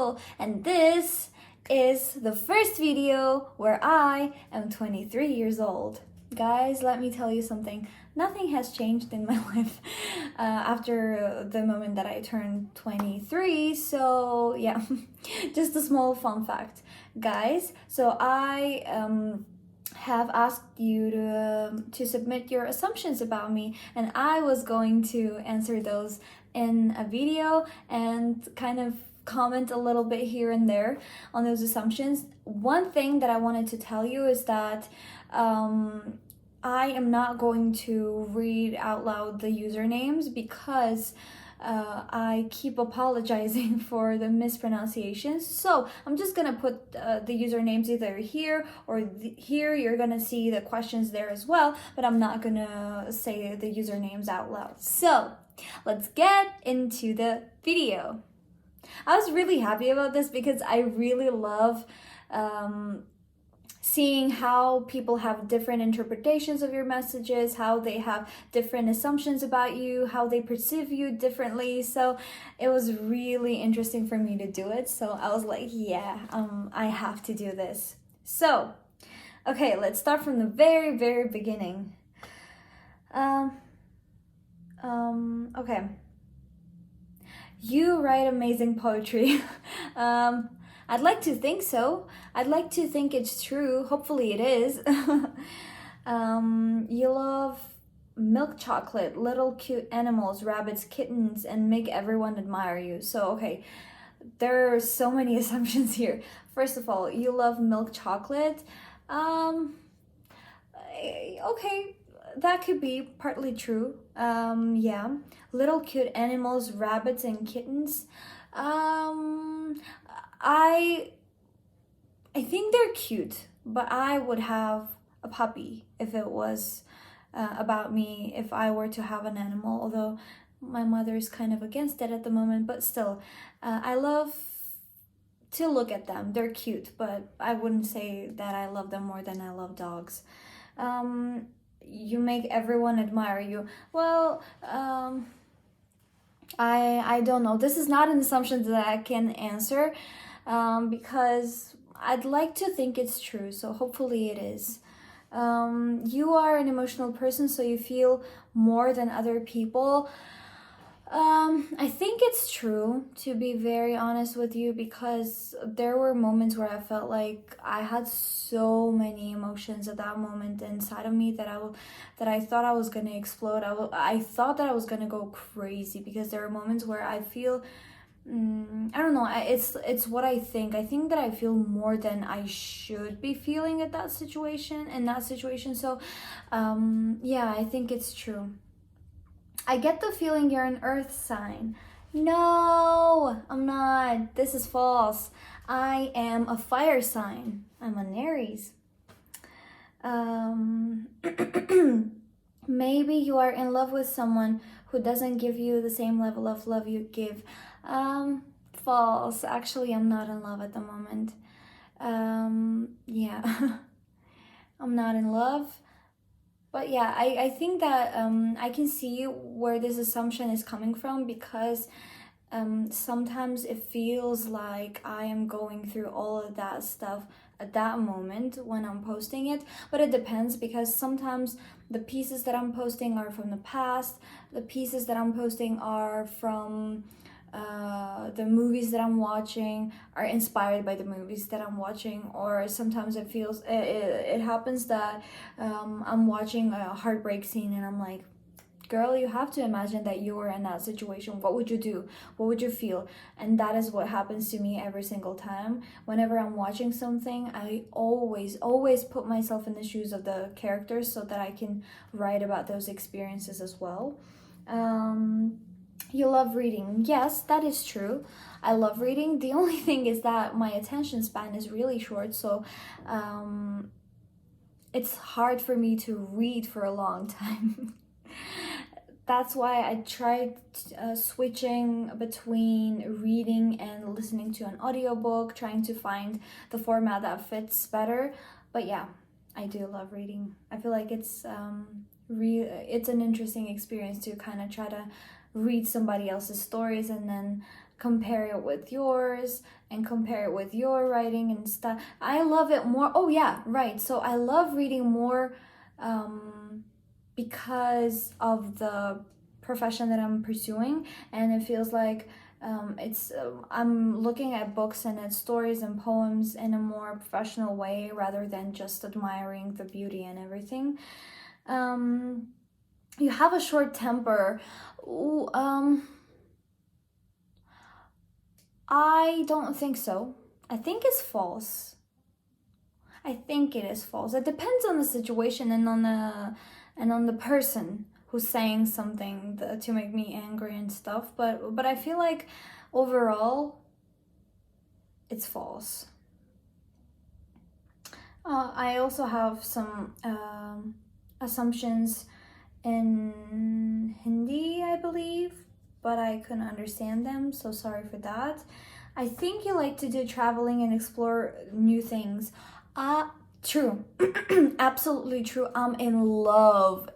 Nicole, and this is the first video where I am 23 years old. Guys, let me tell you something. Nothing has changed in my life after the moment that I turned 23. So yeah, just a small fun fact, guys. So I have asked you to submit your assumptions about me, and I was going to answer those in a video and kind of comment a little bit here and there on those assumptions. One thing that I wanted to tell you is that I am not going to read out loud the usernames because I keep apologizing for the mispronunciations. So I'm just gonna put the usernames either here or here. You're gonna see the questions there as well, but I'm not gonna say the usernames out loud. So let's get into the video. I was really happy about this because I really love seeing how people have different interpretations of your messages, how they have different assumptions about you, how they perceive you differently. So it was really interesting for me to do it. So I was like, yeah, I have to do this. So, okay, let's start from the very, very beginning. Okay. You write amazing poetry. I'd like to think so. I'd like to think it's true. Hopefully it is. You love milk chocolate, little cute animals, rabbits, kittens, and make everyone admire you. So, okay, there are so many assumptions here. First of all, you love milk chocolate. Okay, that could be partly true. Yeah, little cute animals, rabbits, and kittens. I think they're cute, but I would have a puppy if it was about me, if I were to have an animal, although my mother is kind of against it at the moment, but still, I love to look at them. They're cute, but I wouldn't say that I love them more than I love dogs. You make everyone admire you. Well, I don't know. This is not an assumption that I can answer because I'd like to think it's true, so hopefully it is. You are an emotional person, so you feel more than other people. I think it's true, to be very honest with you, because there were moments where I felt like I had so many emotions at that moment inside of me that I thought I was gonna explode. I thought that I was gonna go crazy because there are moments where I feel, I don't know. It's what I think. I think that I feel more than I should be feeling at that situation. So, yeah, I think it's true. I get the feeling you're an earth sign. No, I'm not. This is false. I am a fire sign. I'm an Aries. Maybe you are in love with someone who doesn't give you the same level of love you give. False. Actually, I'm not in love at the moment. Yeah. I'm not in love. But yeah, I think that I can see where this assumption is coming from because sometimes it feels like I am going through all of that stuff at that moment when I'm posting it. But it depends because sometimes the pieces that I'm posting are from the past, the pieces that I'm posting are from the movies that I'm watching are inspired by the movies that I'm watching, or sometimes it happens that I'm watching a heartbreak scene and I'm like, girl, you have to imagine that you were in that situation. What would you do? What would you feel? And that is what happens to me every single time. Whenever I'm watching something, I always put myself in the shoes of the characters so that I can write about those experiences as well. You love reading. Yes, that is true. I love reading. The only thing is that my attention span is really short, so it's hard for me to read for a long time. That's why I tried switching between reading and listening to an audiobook, trying to find the format that fits better. But yeah, I do love reading. I feel like it's an interesting experience to kind of try to read somebody else's stories and then compare it with yours and compare it with your writing and stuff. I love it more. Oh yeah, right. So I love reading more because of the profession that I'm pursuing, and it feels like I'm looking at books and at stories and poems in a more professional way rather than just admiring the beauty and everything. You have a short temper. Ooh, I don't think so. I think it's false. I think it is false. It depends on the situation and on the person who's saying something to make me angry and stuff. But I feel like overall, it's false. I also have some assumptions in Hindi, I believe, but I couldn't understand them, so sorry for that. I think you like to do traveling and explore new things. True. Absolutely true. I'm in love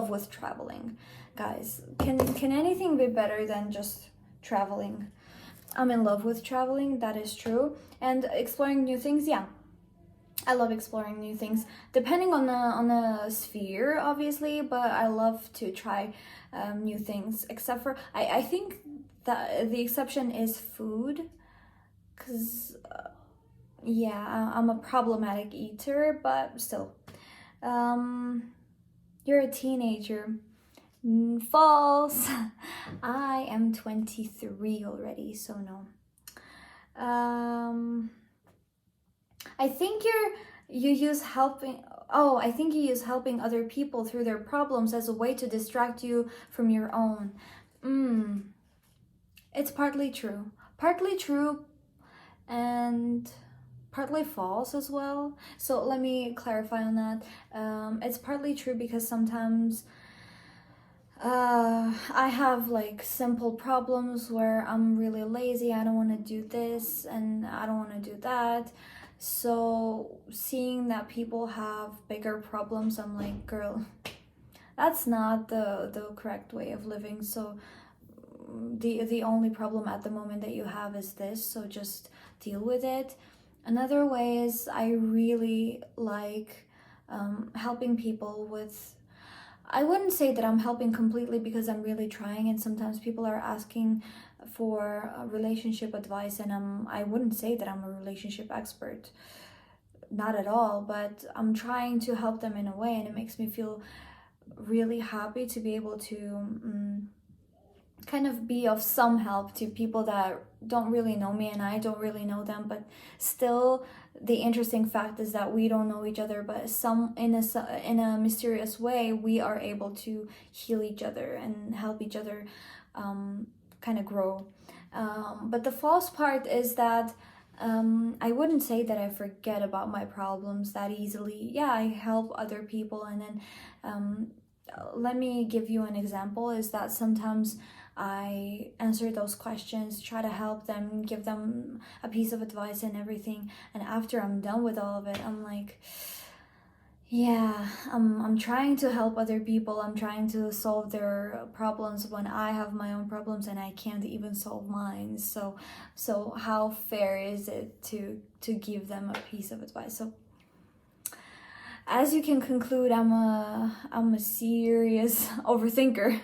with traveling. Guys, can anything be better than just traveling? I'm in love with traveling, that is true. And exploring new things, yeah. I love exploring new things, depending on the sphere, obviously, but I love to try new things, except for, I think that the exception is food, because, yeah, I'm a problematic eater, but still. You're a teenager. False. I am 23 already, so no. I think you use helping other people through their problems as a way to distract you from your own. It's partly true. Partly true and partly false as well. So let me clarify on that. It's partly true because sometimes I have like simple problems where I'm really lazy. I don't want to do this and I don't want to do that. So seeing that people have bigger problems, I'm like, girl, that's not the correct way of living. So the only problem at the moment that you have is this, so just deal with it. Another way is I really like helping people with, I wouldn't say that I'm helping completely because I'm really trying, and sometimes people are asking for relationship advice, and I wouldn't say that I'm a relationship expert, not at all, but I'm trying to help them in a way, and it makes me feel really happy to be able to kind of be of some help to people that don't really know me and I don't really know them, but still the interesting fact is that we don't know each other, but in a mysterious way we are able to heal each other and help each other kind of grow. But the false part is that I wouldn't say that I forget about my problems that easily. Yeah, I help other people, and then let me give you an example, is that sometimes I answer those questions, try to help them, give them a piece of advice and everything, and after I'm done with all of it, I'm like, yeah, I'm trying to help other people, I'm trying to solve their problems when I have my own problems and I can't even solve mine. So how fair is it to give them a piece of advice? So as you can conclude, I'm a serious overthinker.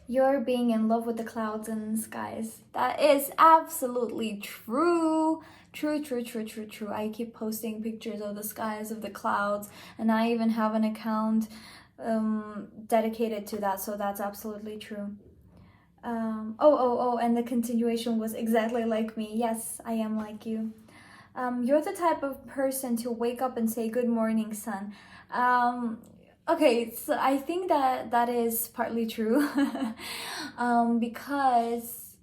You're being in love with the clouds and skies. That is absolutely true. True. I keep posting pictures of the skies, of the clouds, and I even have an account dedicated to that, so that's absolutely true. And the continuation was exactly like me. Yes, I am like you. You're the type of person to wake up and say, "Good morning, sun." Okay, so I think that is partly true. Because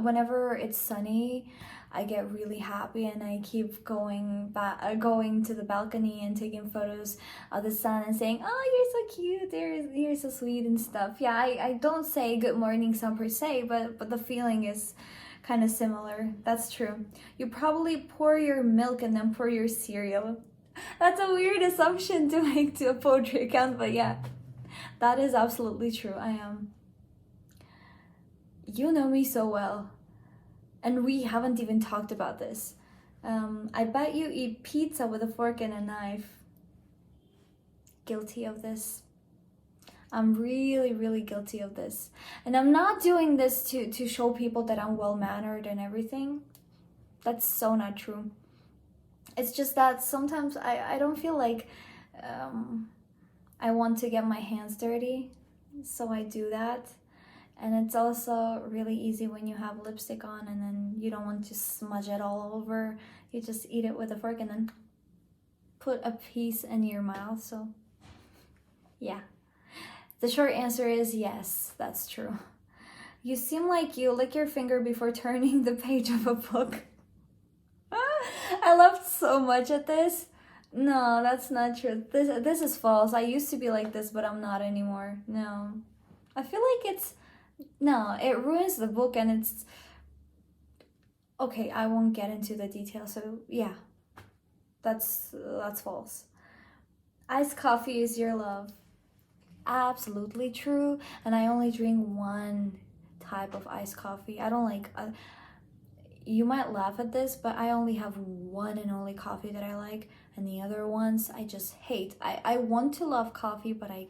whenever it's sunny, I get really happy and I keep going to the balcony and taking photos of the sun and saying, "Oh, you're so cute, you're so sweet," and stuff. Yeah, I don't say good morning sun per se, but the feeling is kind of similar. That's true. You probably pour your milk and then pour your cereal. That's a weird assumption to make to a poetry account, but yeah, That is absolutely true. I am. You know me so well, and we haven't even talked about this. I bet you eat pizza with a fork and a knife. Guilty of this. I'm really, really guilty of this. And I'm not doing this to show people that I'm well-mannered and everything. That's so not true. It's just that sometimes I don't feel like I want to get my hands dirty, so I do that. And it's also really easy when you have lipstick on and then you don't want to smudge it all over. You just eat it with a fork and then put a piece in your mouth. So yeah, the short answer is yes, that's true. You seem like you lick your finger before turning the page of a book. I laughed so much at this. No, that's not true. This is false. I used to be like this, but I'm not anymore. No. I feel like it ruins the book, and it's okay, I won't get into the details. So, yeah. That's false. Iced coffee is your love. Absolutely true. And I only drink one type of iced coffee. I don't like you might laugh at this, but I only have one and only coffee that I like, and the other ones I just hate. I want to love coffee, but I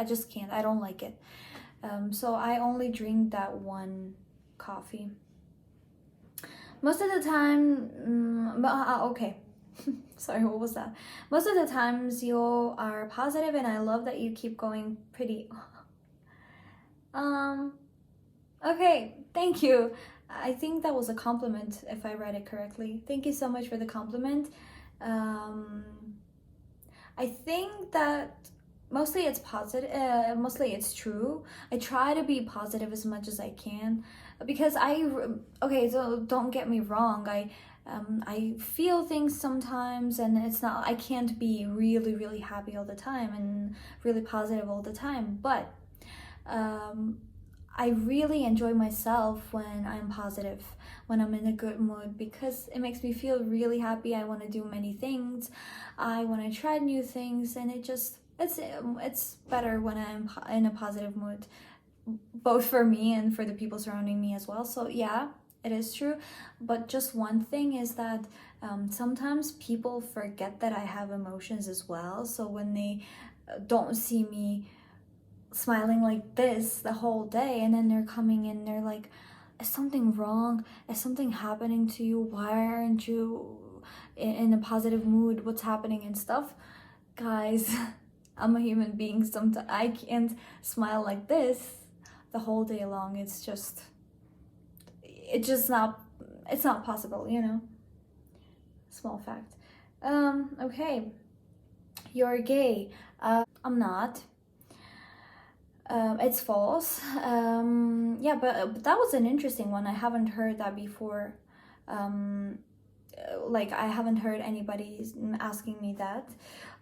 just can't. I don't like it. So I only drink that one coffee. Most of the time, okay. Sorry, what was that? Most of the times you are positive, and I love that you keep going pretty. Okay, thank you. I think that was a compliment if I read it correctly. Thank you so much for the compliment. I think that mostly it's positive, mostly it's true. I try to be positive as much as I can because okay, so don't get me wrong. I feel things sometimes, and it's not, I can't be really, really happy all the time and really positive all the time, but I really enjoy myself when I'm positive, when I'm in a good mood, because it makes me feel really happy. I want to do many things. I want to try new things, and it's better when I'm in a positive mood, both for me and for the people surrounding me as well. So yeah, it is true. But just one thing is that sometimes people forget that I have emotions as well. So when they don't see me smiling like this the whole day, and then they're coming in, they're like, is something wrong? Is something happening to you? Why aren't you in a positive mood? What's happening and stuff? Guys, I'm a human being. Sometimes I can't smile like this the whole day long. It's not possible, you know. Small fact. Okay, you're gay. I'm not. It's false. Yeah, but that was an interesting one. I haven't heard that before. Like, I haven't heard anybody asking me that.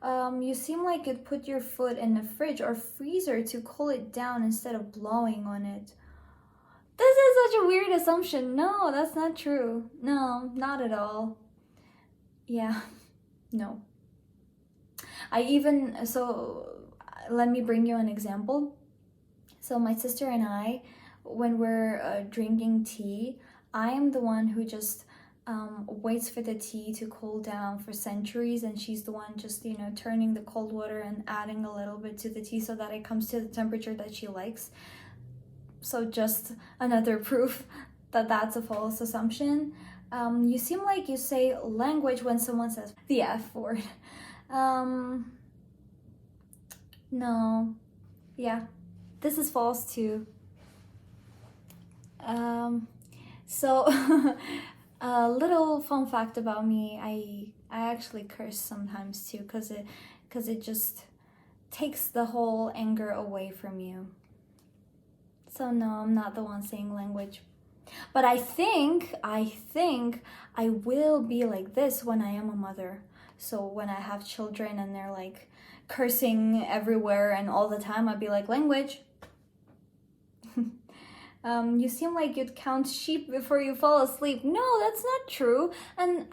You seem like you'd put your foot in the fridge or freezer to cool it down instead of blowing on it. This is such a weird assumption. No, that's not true. No, not at all. Yeah, no. Let me bring you an example. So my sister and I, when we're drinking tea, I am the one who just waits for the tea to cool down for centuries, and she's the one just, you know, turning the cold water and adding a little bit to the tea so that it comes to the temperature that she likes. So just another proof that that's a false assumption. You seem like you say language when someone says the F word. No. Yeah. This is false too. So a little fun fact about me, I actually curse sometimes too, because it just takes the whole anger away from you. So no, I'm not the one saying language. But I think I will be like this when I am a mother. So when I have children and they're like cursing everywhere and all the time, I'd be like, language. You seem like you'd count sheep before you fall asleep. No, that's not true. And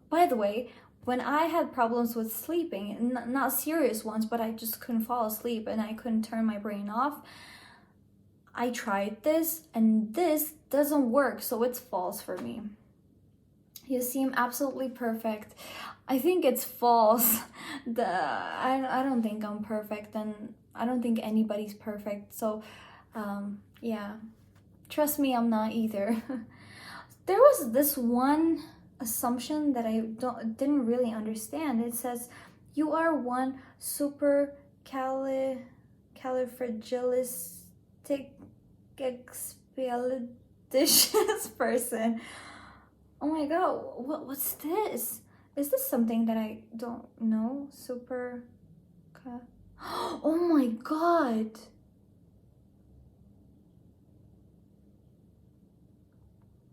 by the way, when I had problems with sleeping, not serious ones, but I just couldn't fall asleep and I couldn't turn my brain off, I tried this and this doesn't work, so it's false for me. You seem absolutely perfect. I think it's false. I don't think I'm perfect, and I don't think anybody's perfect. So, yeah, trust me, I'm not either. There was this one assumption that I didn't really understand. It says you are one califragilisticexpialidocious person. Oh my god, what's this? Is this something that I don't know? Oh my god.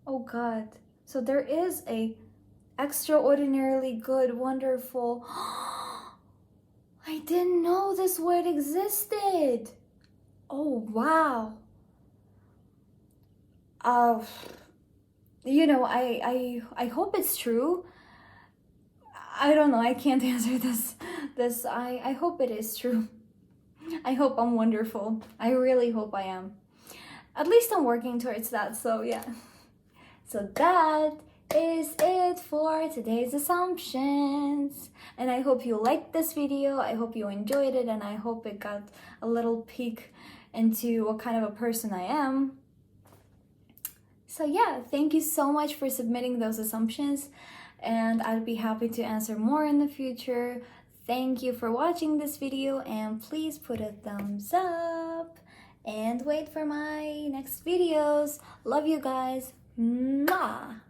Oh god. So there is a extraordinarily good, wonderful. I didn't know this word existed. Oh wow. You know, I hope it's true. I don't know, I can't answer this. I hope it is true. I hope I'm wonderful. I really hope I am. At least I'm working towards that, so yeah. So that is it for today's assumptions. And I hope you liked this video. I hope you enjoyed it, and I hope it got a little peek into what kind of a person I am. So yeah, thank you so much for submitting those assumptions, and I'd be happy to answer more in the future. Thank you for watching this video, and please put a thumbs up and wait for my next videos. Love you guys. Mwah!